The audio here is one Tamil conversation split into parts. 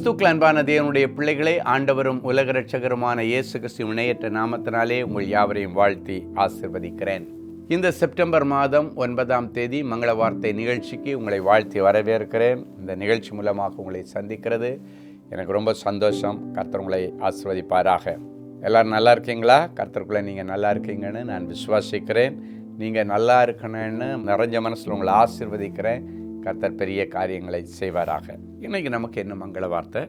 கிறிஸ்துக்கள் அன்பான தேவனுடைய பிள்ளைகளே, ஆண்டவரும் உலக இரட்சகருமான இயேசு கிறிஸ்து இணையற்ற நாமத்தினாலே உங்கள் யாவரையும் வாழ்த்தி ஆசீர்வதிக்கிறேன். இந்த செப்டம்பர் மாதம் 9ஆம் தேதி மங்கள வார்த்தை நிகழ்ச்சிக்கு உங்களை வாழ்த்தி வரவேற்கிறேன். இந்த நிகழ்ச்சி மூலமாக உங்களை சந்திக்கிறது எனக்கு ரொம்ப சந்தோஷம். கர்த்தர் உங்களை ஆசீர்வதிப்பாராக. எல்லோரும் நல்லா இருக்கீங்களா? கர்த்தருக்குள்ளே நீங்கள் நல்லா இருக்கீங்கன்னு நான் விசுவாசிக்கிறேன். நீங்கள் நல்லா இருக்கணும்னு நிறைஞ்ச மனசில் உங்களை ஆசீர்வதிக்கிறேன். கர்த்தர் பெரிய காரியங்களை செய்வாராக. இன்னைக்கு நமக்கு என்ன மங்கள வார்த்தை?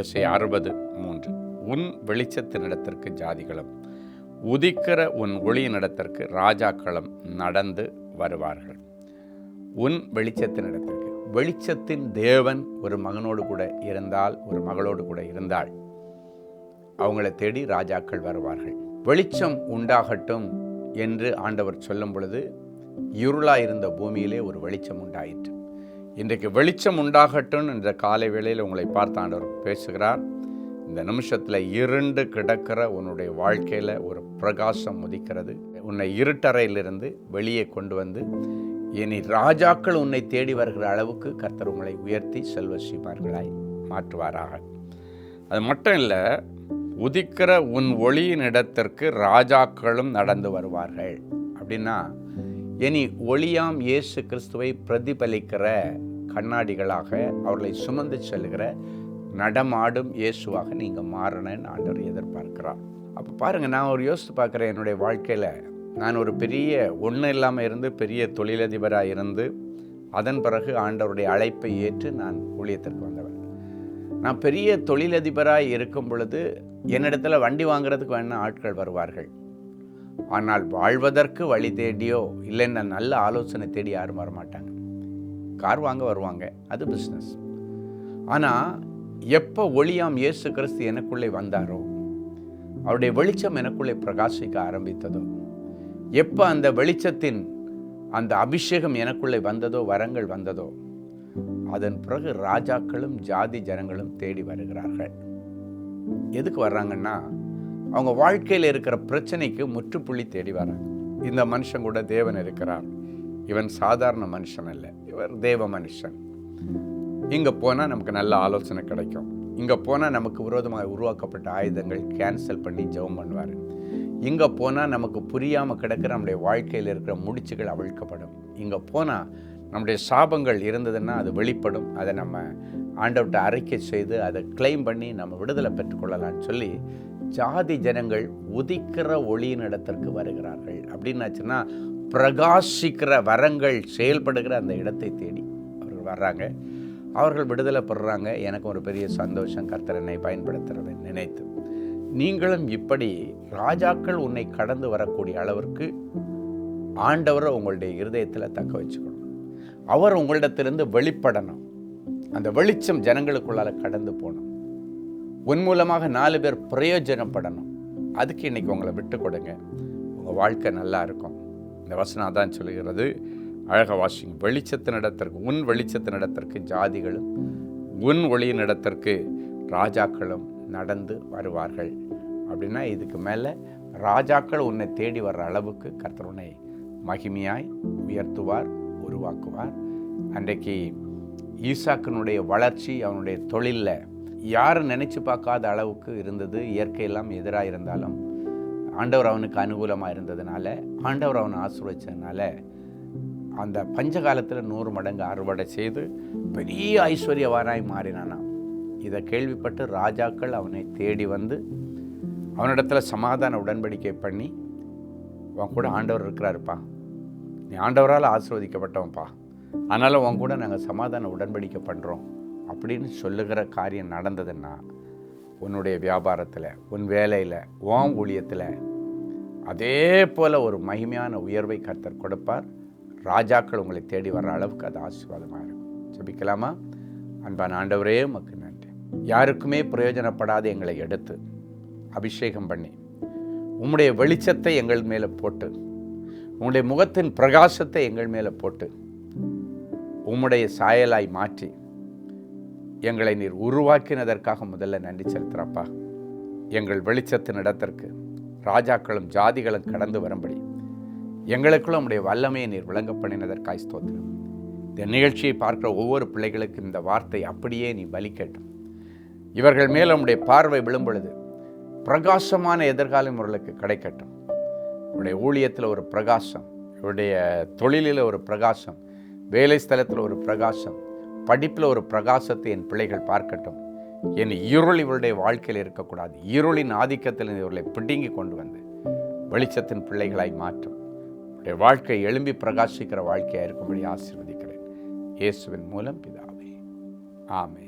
எசேயா 60:3. உன் வெளிச்சத்தினிடத்திற்கு ஜாதிகளும் உதிக்கிற உன் ஒளியினிடத்திற்கு ராஜாக்களும் நடந்து வருவார்கள். உன் வெளிச்சத்தினிடத்திற்கு, வெளிச்சத்தின் தேவன் ஒரு மகனோடு கூட இருந்தால், ஒரு மகளோடு கூட இருந்தால் அவங்கள தேடி ராஜாக்கள் வருவார்கள். வெளிச்சம் உண்டாகட்டும் என்று ஆண்டவர் சொல்லும் பொழுது இருளாயிருந்த பூமியிலே ஒரு வெளிச்சம் உண்டாயிற்று. இன்றைக்கு வெளிச்சம் உண்டாகட்டும் என்ற காலை வேளையில் உங்களை பார்த்து ஆண்டவர் பேசுகிறார். இந்த நிமிஷத்தில் இருண்டு கிடக்கிற உன்னுடைய வாழ்க்கையில் ஒரு பிரகாசம் உதிக்கிறது. உன்னை இருட்டறையிலிருந்து வெளியே கொண்டு வந்து இனி ராஜாக்கள் உன்னை தேடி வருகிற அளவுக்கு கர்த்தர் உங்களை உயர்த்தி செல்வசீமார்களாய் மாற்றுவாராக. அது மட்டும் இல்லை, உதிக்கிற உன் ஒளியின் இடத்திற்கு ராஜாக்களும் நடந்து வருவார்கள். அப்படின்னா இனி ஒளியாம் இயேசு கிறிஸ்துவை பிரதிபலிக்கிற கண்ணாடிகளாக அவர்களை சுமந்து செல்கிற நடமாடும் இயேசுவாக நீங்கள் மாறணும்னு ஆண்டவர் எதிர்பார்க்கிறார். அப்போ பாருங்கள், நான் ஒரு யோசித்து பார்க்குறேன். என்னுடைய வாழ்க்கையில் நான் ஒரு பெரிய ஒன்றும் இல்லாமல் இருந்து பெரிய தொழிலதிபராக இருந்து அதன் பிறகு ஆண்டவருடைய அழைப்பை ஏற்று நான் ஊழியத்திற்கு வந்தவன். நான் பெரிய தொழிலதிபராக இருக்கும் பொழுது என்னிடத்தில் வண்டி வாங்குறதுக்கு வேணால் ஆட்கள் வருவார்கள். ஆனால் வாழ்வதற்கு வழி தேடியோ இல்லைன்னா நல்ல ஆலோசனை தேடி யாரும் வரமாட்டாங்க. கார் வாங்க வருவாங்க, அது பிஸ்னஸ். ஆனால் எப்போ ஒளியாம் இயேசு கிறிஸ்து எனக்குள்ளே வந்தாரோ, அவருடைய வெளிச்சம் எனக்குள்ளே பிரகாசிக்க ஆரம்பித்ததோ, எப்போ அந்த வெளிச்சத்தின் அந்த அபிஷேகம் எனக்குள்ளே வந்ததோ, வரங்கள் வந்ததோ, அதன் பிறகு ராஜாக்களும் ஜாதி ஜனங்களும் தேடி வருகிறார்கள். எதுக்கு வர்றாங்கன்னா, அவங்க வாழ்க்கையில் இருக்கிற பிரச்சனைக்கு முற்றுப்புள்ளி தேடி வராங்க. இந்த மனுஷன் கூட தேவன் இருக்கிறார், இவன் சாதாரண மனுஷன் அல்ல, இவர் தேவ மனுஷன். இங்கே போனால் நமக்கு நல்ல ஆலோசனை கிடைக்கும், இங்கே போனால் நமக்கு விரோதமாக உருவாக்கப்பட்ட ஆயுதங்கள் கேன்சல் பண்ணி ஜெபம் பண்ணுவார், இங்கே போனால் நமக்கு புரியாமல் கிடக்கிற நம்முடைய வாழ்க்கையில் இருக்கிற முடிச்சுகள் அவிழ்க்கப்படும், இங்கே போனால் நம்முடைய சாபங்கள் இருந்ததுன்னா அது வெளிப்படும், அதை நம்ம ஆண்டவர்கிட்ட அறிக்கை செய்து அதை கிளைம் பண்ணி நம்ம விடுதலை பெற்றுக்கொள்ளலான்னு சொல்லி ஜாதி ஜனங்கள் உதிக்கிற ஒளியின் இடத்திற்கு வருகிறார்கள். அப்படின்னாச்சுன்னா பிரகாசிக்கிற வரங்கள் செயல்படுகிற அந்த இடத்தை தேடி அவர்கள் வர்றாங்க. அவர்கள் விடுதலை பெறுறாங்க. எனக்கு ஒரு பெரிய சந்தோஷம், கர்த்தர் என்னை பயன்படுத்துறதை நினைத்து. நீங்களும் இப்படி ராஜாக்கள் உன்னை கடந்து வரக்கூடிய அளவிற்கு ஆண்டவரை உங்களுடைய இருதயத்தில் தக்க வச்சுக்கணும். அவர் உங்களிடத்திலிருந்து வெளிப்படணும். அந்த வெளிச்சம் ஜனங்களுக்குள்ளால கடந்து போகணும். உன் மூலமாக 4 பேர் பிரயோஜனப்படணும். அதுக்கு இன்றைக்கி உங்களை விட்டு கொடுங்க, உங்கள் வாழ்க்கை நல்லா இருக்கும். இந்த வசனம் தான் சொல்லுகிறது. அழகாக வாசிங்க. வெளிச்சத்தினிடத்திற்கு, உன் வெளிச்சத்தினிடத்திற்கு ஜாதிகளும் உன் ஒளியினிடத்திற்கு ராஜாக்களும் நடந்து வருவார்கள். அப்படின்னா இதுக்கு மேலே ராஜாக்கள் உன்னை தேடி வர்ற அளவுக்கு கர்த்தர் உன்னை மகிமையாய் உயர்த்துவார், உருவாக்குவார். அன்றைக்கு ஈசாக்கினுடைய வளர்ச்சி அவனுடைய தொழிலில் யாரும் நினச்சி பார்க்காத அளவுக்கு இருந்தது. இயற்கையெல்லாம் எதிராக இருந்தாலும் ஆண்டவர் அவனுக்கு அனுகூலமாக இருந்ததுனால, ஆண்டவர் அவனை ஆசீர்வதிச்சதுனால அந்த பஞ்சகாலத்தில் 100 மடங்கு அறுவடை செய்து பெரிய ஐஸ்வர்யவானாய் மாறினானாம். இதை கேள்விப்பட்டு ராஜாக்கள் அவனை தேடி வந்து அவனிடத்தில் சமாதான உடன்படிக்கை பண்ணி, உன் கூட ஆண்டவர் இருக்கிறாருப்பா, நீ ஆண்டவரால் ஆசீர்வதிக்கப்பட்டவன்ப்பா, அதனால் உன் கூட நாங்கள் சமாதான உடன்படிக்கை பண்ணுறோம் அப்படின்னு சொல்லுகிற காரியம் நடந்ததுன்னா, உன்னுடைய வியாபாரத்தில், உன் வேலையில், உன் ஊழியத்தில் அதே போல் ஒரு மகிமையான உயர்வை கர்த்தர் கொடுப்பார். ராஜாக்கள் உங்களை தேடி வர்ற அளவுக்கு அது ஆசீர்வாதமாக இருக்கும். ஜெபிக்கலாமா? அன்பான ஆண்டவரே, உமக்கு நன்றி. யாருக்குமே பிரயோஜனப்படாத எங்களை எடுத்து அபிஷேகம் பண்ணி உம்முடைய வெளிச்சத்தை எங்கள் மேலே போட்டு, உம்முடைய முகத்தின் பிரகாசத்தை எங்கள் மேலே போட்டு, உம்முடைய சாயலாய் மாற்றி எங்களை நீர் உருவாக்கினதற்காக முதல்ல நன்றி செலுத்துகிறப்பா. எங்கள் வெளிச்சத்தின் இடத்திற்கு ராஜாக்களும் ஜாதிகளும் கடந்து வரும்படி எங்களுக்குள்ள உம்முடைய வல்லமையை நீர் விளங்க பண்ணினதற்காய் ஸ்தோத்திரம். இந்த நிகழ்ச்சியை பார்க்குற ஒவ்வொரு பிள்ளைகளுக்கும் இந்த வார்த்தை அப்படியே நீ பலிக்கட்டும். இவர்கள் மேல் உம்முடைய பார்வை விழும் பொழுது பிரகாசமான எதிர்காலம் இவர்களுக்கு கிடைக்கட்டும். இவருடைய ஊழியத்தில் ஒரு பிரகாசம், இவருடைய தொழிலில் ஒரு பிரகாசம், வேலை ஸ்தலத்தில் ஒரு பிரகாசம், படிப்பில் ஒரு பிரகாசத்தை என் பிள்ளைகள் பார்க்கட்டும். என் இருள் இவருடைய வாழ்க்கையில் இருக்கக்கூடாது. இருளின் ஆதிக்கத்தில் இவர்களை பிடுங்கி கொண்டு வந்து வெளிச்சத்தின் பிள்ளைகளாய் மாற்றும். இவருடைய வாழ்க்கை எழும்பி பிரகாசிக்கிற வாழ்க்கையாக இருக்கும்படி ஆசீர்வதிக்கிறேன். இயேசுவின் மூலம் பிதாவே, ஆமென்.